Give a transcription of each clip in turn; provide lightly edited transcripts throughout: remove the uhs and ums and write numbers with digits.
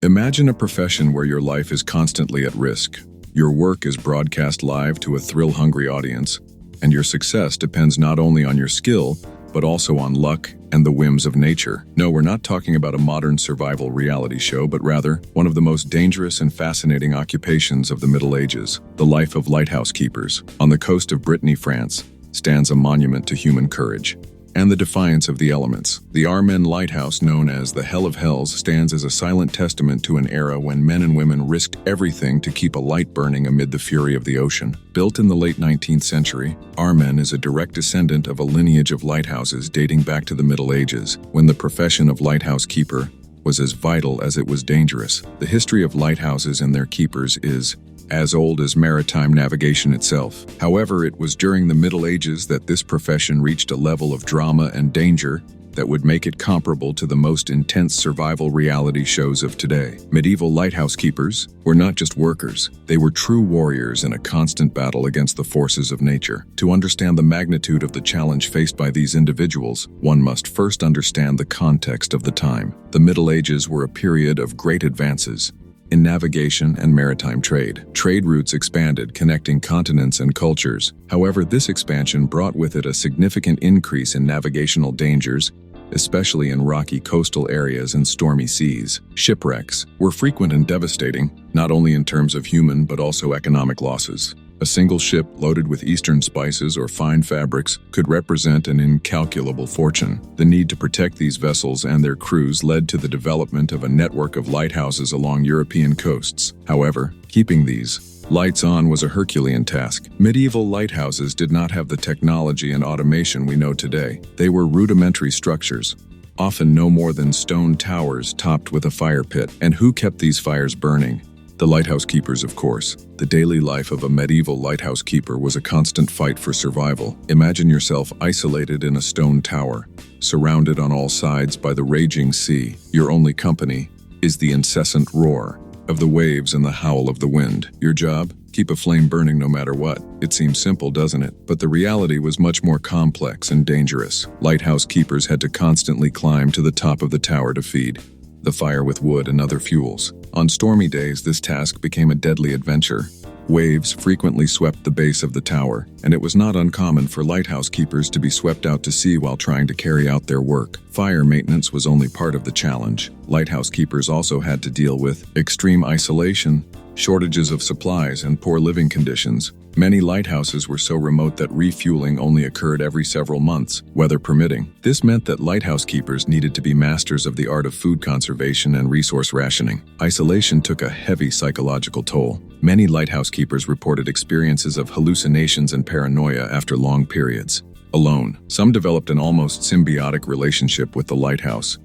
Imagine a profession where your life is constantly at risk. Your work is broadcast live to a thrill-hungry audience, and your success depends not only on your skill, but also on luck and the whims of nature. No, we're not talking about a modern survival reality show, but rather one of the most dangerous and fascinating occupations of the Middle Ages, the life of lighthouse keepers. On the coast of Brittany, France, stands a monument to human courage and the defiance of the elements. The Armen Lighthouse, known as the Hell of Hells, stands as a silent testament to an era when men and women risked everything to keep a light burning amid the fury of the ocean. Built in the late 19th century, Armen is a direct descendant of a lineage of lighthouses dating back to the Middle Ages, when the profession of lighthouse keeper was as vital as it was dangerous. The history of lighthouses and their keepers is as old as maritime navigation itself. However, it was during the Middle Ages that this profession reached a level of drama and danger that would make it comparable to the most intense survival reality shows of today. Medieval lighthouse keepers were not just workers, they were true warriors in a constant battle against the forces of nature. To understand the magnitude of the challenge faced by these individuals, one must first understand the context of the time. The Middle Ages were a period of great advances in navigation and maritime trade. Trade routes expanded, connecting continents and cultures. However, this expansion brought with it a significant increase in navigational dangers, especially in rocky coastal areas and stormy seas. Shipwrecks were frequent and devastating, not only in terms of human but also economic losses. A single ship loaded with Eastern spices or fine fabrics could represent an incalculable fortune. The need to protect these vessels and their crews led to the development of a network of lighthouses along European coasts. However, keeping these lights on was a Herculean task. Medieval lighthouses did not have the technology and automation we know today. They were rudimentary structures, often no more than stone towers topped with a fire pit. And who kept these fires burning? The lighthouse keepers, of course. The daily life of a medieval lighthouse keeper was a constant fight for survival. Imagine yourself isolated in a stone tower, surrounded on all sides by the raging sea. Your only company is the incessant roar of the waves and the howl of the wind. Your job? Keep a flame burning no matter what. It seems simple, doesn't it? But the reality was much more complex and dangerous. Lighthouse keepers had to constantly climb to the top of the tower to feed the fire with wood and other fuels. On stormy days, this task became a deadly adventure. Waves frequently swept the base of the tower, and it was not uncommon for lighthouse keepers to be swept out to sea while trying to carry out their work. Fire maintenance was only part of the challenge. Lighthouse keepers also had to deal with extreme isolation, shortages of supplies, and poor living conditions. Many lighthouses were so remote that refueling only occurred every several months, weather permitting. This meant that lighthouse keepers needed to be masters of the art of food conservation and resource rationing. Isolation took a heavy psychological toll. Many lighthouse keepers reported experiences of hallucinations and paranoia after long periods alone. Some developed an almost symbiotic relationship with the lighthouse,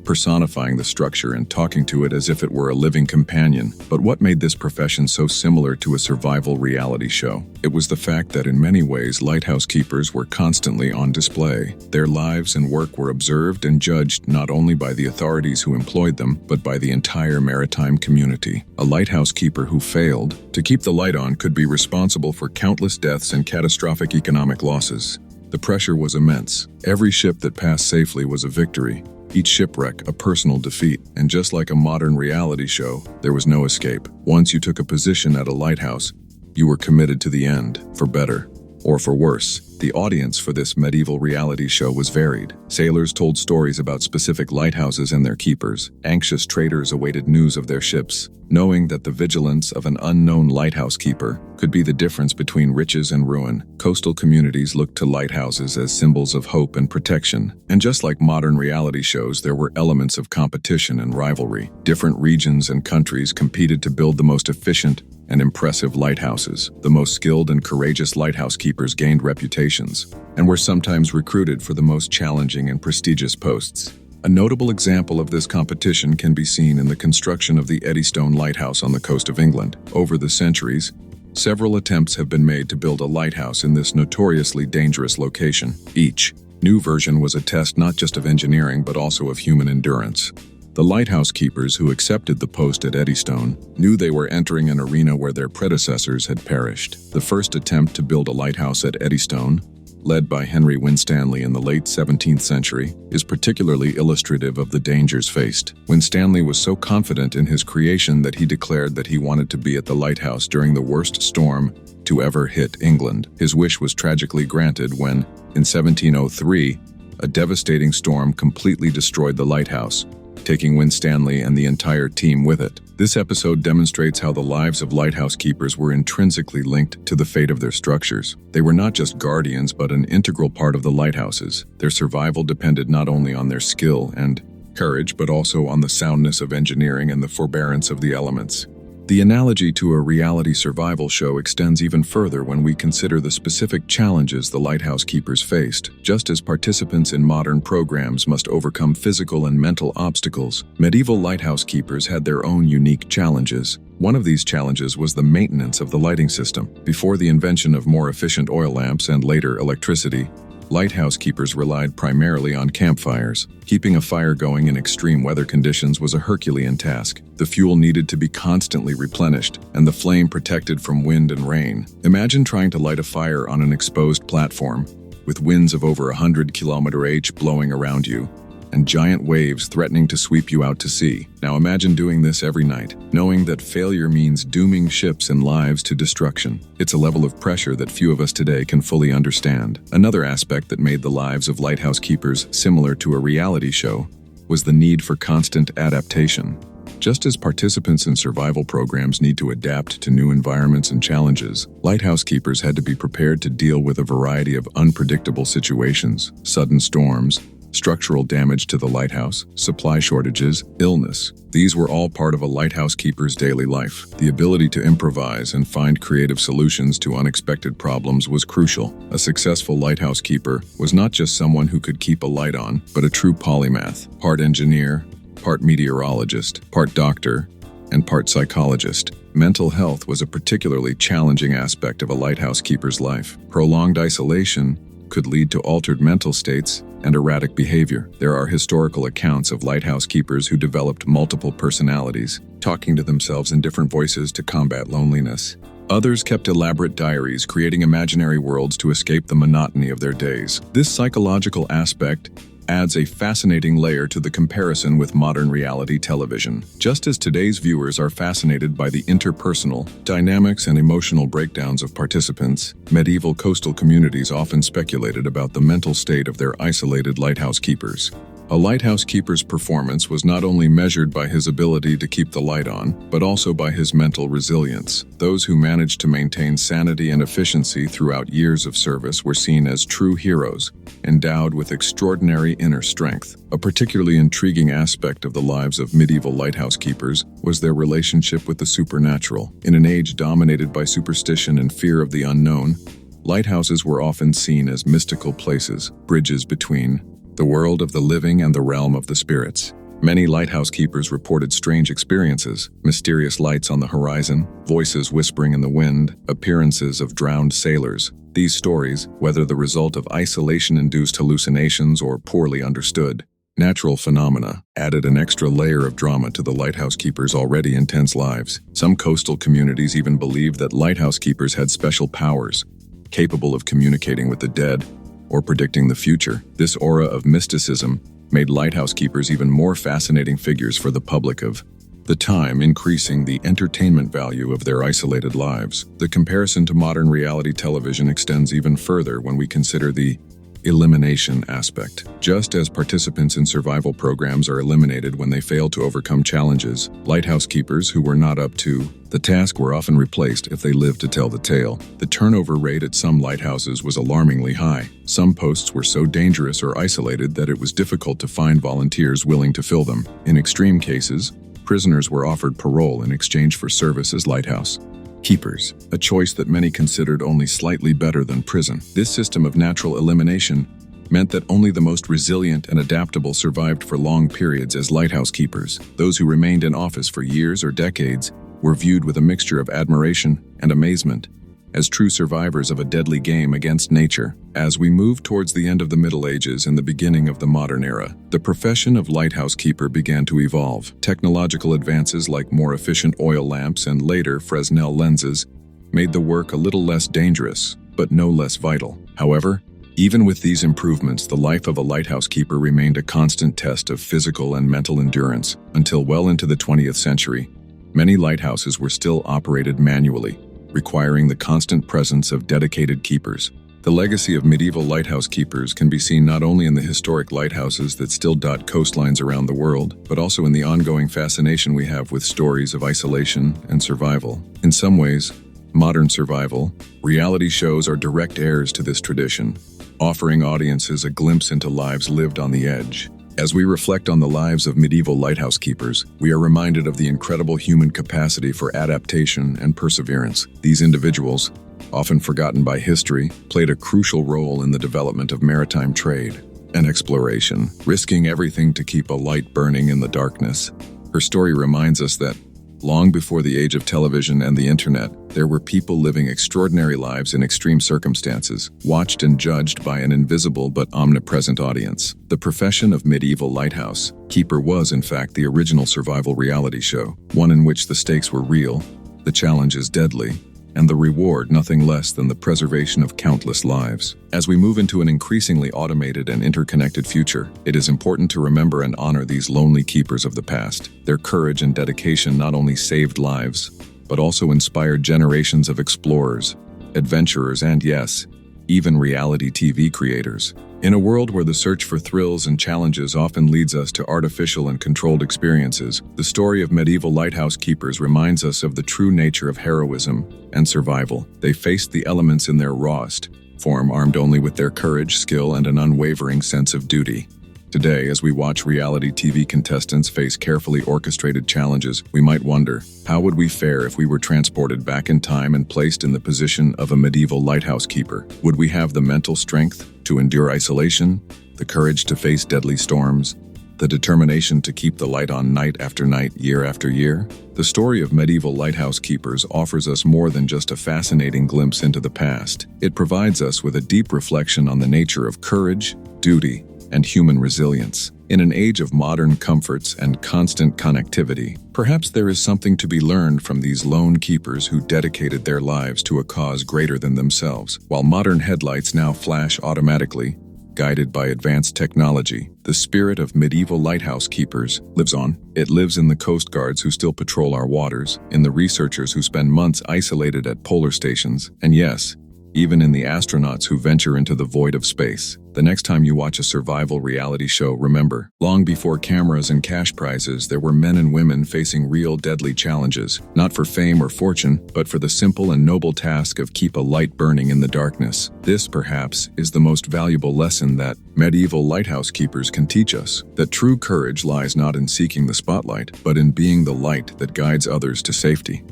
personifying the structure and talking to it as if it were a living companion. But what made this profession so similar to a survival reality show? It was the fact that in many ways lighthouse keepers were constantly on display. Their lives and work were observed and judged not only by the authorities who employed them, but by the entire maritime community. A lighthouse keeper who failed to keep the light on could be responsible for countless deaths and catastrophic economic losses. The pressure was immense. Every ship that passed safely was a victory, each shipwreck a personal defeat, and just like a modern reality show, there was no escape. Once you took a position at a lighthouse, you were committed to the end, for better or for worse. The audience for this medieval reality show was varied. Sailors told stories about specific lighthouses and their keepers. Anxious traders awaited news of their ships, knowing that the vigilance of an unknown lighthouse keeper could be the difference between riches and ruin. Coastal communities looked to lighthouses as symbols of hope and protection. And just like modern reality shows, there were elements of competition and rivalry. Different regions and countries competed to build the most efficient and impressive lighthouses. The most skilled and courageous lighthouse keepers gained reputations and were sometimes recruited for the most challenging and prestigious posts. A notable example of this competition can be seen in the construction of the Eddystone Lighthouse on the coast of England. Over the centuries, several attempts have been made to build a lighthouse in this notoriously dangerous location. Each new version was a test not just of engineering but also of human endurance. The lighthouse keepers who accepted the post at Eddystone knew they were entering an arena where their predecessors had perished. The first attempt to build a lighthouse at Eddystone led by Henry Winstanley in the late 17th century, is particularly illustrative of the dangers faced. Winstanley was so confident in his creation that he declared that he wanted to be at the lighthouse during the worst storm to ever hit England. His wish was tragically granted when, in 1703, a devastating storm completely destroyed the lighthouse, taking Winstanley and the entire team with it. This episode demonstrates how the lives of lighthouse keepers were intrinsically linked to the fate of their structures. They were not just guardians, but an integral part of the lighthouses. Their survival depended not only on their skill and courage, but also on the soundness of engineering and the forbearance of the elements. The analogy to a reality survival show extends even further when we consider the specific challenges the lighthouse keepers faced. Just as participants in modern programs must overcome physical and mental obstacles, medieval lighthouse keepers had their own unique challenges. One of these challenges was the maintenance of the lighting system. Before the invention of more efficient oil lamps and later electricity, lighthouse keepers relied primarily on campfires. Keeping a fire going in extreme weather conditions was a Herculean task. The fuel needed to be constantly replenished, and the flame protected from wind and rain. Imagine trying to light a fire on an exposed platform, with winds of over 100 km/h blowing around you, and giant waves threatening to sweep you out to sea. Now imagine doing this every night, knowing that failure means dooming ships and lives to destruction. It's a level of pressure that few of us today can fully understand. Another aspect that made the lives of lighthouse keepers similar to a reality show was the need for constant adaptation. Just as participants in survival programs need to adapt to new environments and challenges, lighthouse keepers had to be prepared to deal with a variety of unpredictable situations: sudden storms, structural damage to the lighthouse, supply shortages, illness. These were all part of a lighthouse keeper's daily life. The ability to improvise and find creative solutions to unexpected problems was crucial. A successful lighthouse keeper was not just someone who could keep a light on, but a true polymath, part engineer, part meteorologist, part doctor, and part psychologist. Mental health was a particularly challenging aspect of a lighthouse keeper's life. Prolonged isolation could lead to altered mental states and erratic behavior. There are historical accounts of lighthouse keepers who developed multiple personalities, talking to themselves in different voices to combat loneliness. Others kept elaborate diaries, creating imaginary worlds to escape the monotony of their days. This psychological aspect adds a fascinating layer to the comparison with modern reality television. Just as today's viewers are fascinated by the interpersonal dynamics and emotional breakdowns of participants, medieval coastal communities often speculated about the mental state of their isolated lighthouse keepers. A lighthouse keeper's performance was not only measured by his ability to keep the light on, but also by his mental resilience. Those who managed to maintain sanity and efficiency throughout years of service were seen as true heroes, endowed with extraordinary inner strength. A particularly intriguing aspect of the lives of medieval lighthouse keepers was their relationship with the supernatural. In an age dominated by superstition and fear of the unknown, lighthouses were often seen as mystical places, bridges between the world of the living and the realm of the spirits. Many lighthouse keepers reported strange experiences: mysterious lights on the horizon, voices whispering in the wind, appearances of drowned sailors. These stories, whether the result of isolation-induced hallucinations or poorly understood natural phenomena, added an extra layer of drama to the lighthouse keepers' already intense lives. Some coastal communities even believed that lighthouse keepers had special powers, capable of communicating with the dead or predicting the future. This aura of mysticism made lighthouse keepers even more fascinating figures for the public of the time, increasing the entertainment value of their isolated lives. The comparison to modern reality television extends even further when we consider the elimination aspect. Just as participants in survival programs are eliminated when they fail to overcome challenges, lighthouse keepers who were not up to the task were often replaced if they lived to tell the tale. The turnover rate at some lighthouses was alarmingly high. Some posts were so dangerous or isolated that it was difficult to find volunteers willing to fill them. In extreme cases, prisoners were offered parole in exchange for service as lighthouse keepers, a choice that many considered only slightly better than prison. This system of natural elimination meant that only the most resilient and adaptable survived for long periods as lighthouse keepers. Those who remained in office for years or decades were viewed with a mixture of admiration and amazement as true survivors of a deadly game against nature. As we move towards the end of the Middle Ages and the beginning of the modern era, the profession of lighthouse keeper began to evolve. Technological advances like more efficient oil lamps and later Fresnel lenses made the work a little less dangerous, but no less vital. However, Even with these improvements, the life of a lighthouse keeper remained a constant test of physical and mental endurance until well into the 20th century. Many lighthouses were still operated manually, requiring the constant presence of dedicated keepers. The legacy of medieval lighthouse keepers can be seen not only in the historic lighthouses that still dot coastlines around the world, but also in the ongoing fascination we have with stories of isolation and survival. In some ways, modern survival reality shows are direct heirs to this tradition, offering audiences a glimpse into lives lived on the edge. As we reflect on the lives of medieval lighthouse keepers, we are reminded of the incredible human capacity for adaptation and perseverance. These individuals, often forgotten by history, played a crucial role in the development of maritime trade and exploration, risking everything to keep a light burning in the darkness. Her story reminds us that, long before the age of television and the internet, there were people living extraordinary lives in extreme circumstances, watched and judged by an invisible but omnipresent audience. The profession of medieval lighthouse keeper was, in fact, the original survival reality show, one in which the stakes were real, the challenges deadly, and the reward nothing less than the preservation of countless lives. As we move into an increasingly automated and interconnected future, it is important to remember and honor these lonely keepers of the past. Their courage and dedication not only saved lives, but also inspired generations of explorers, adventurers, and yes, even reality TV creators. In a world where the search for thrills and challenges often leads us to artificial and controlled experiences, the story of medieval lighthouse keepers reminds us of the true nature of heroism and survival. They faced the elements in their rawest form, armed only with their courage, skill, and an unwavering sense of duty. Today, as we watch reality TV contestants face carefully orchestrated challenges, we might wonder, how would we fare if we were transported back in time and placed in the position of a medieval lighthouse keeper? Would we have the mental strength to endure isolation, the courage to face deadly storms, the determination to keep the light on night after night, year after year? The story of medieval lighthouse keepers offers us more than just a fascinating glimpse into the past. It provides us with a deep reflection on the nature of courage, duty, and human resilience. In an age of modern comforts and constant connectivity, perhaps there is something to be learned from these lone keepers who dedicated their lives to a cause greater than themselves. While modern headlights now flash automatically, guided by advanced technology, the spirit of medieval lighthouse keepers lives on. It lives in the coast guards who still patrol our waters, in the researchers who spend months isolated at polar stations, and yes, even in the astronauts who venture into the void of space. The next time you watch a survival reality show, remember, long before cameras and cash prizes, there were men and women facing real deadly challenges, not for fame or fortune, but for the simple and noble task of keep a light burning in the darkness. This, perhaps, is the most valuable lesson that medieval lighthouse keepers can teach us, that true courage lies not in seeking the spotlight, but in being the light that guides others to safety.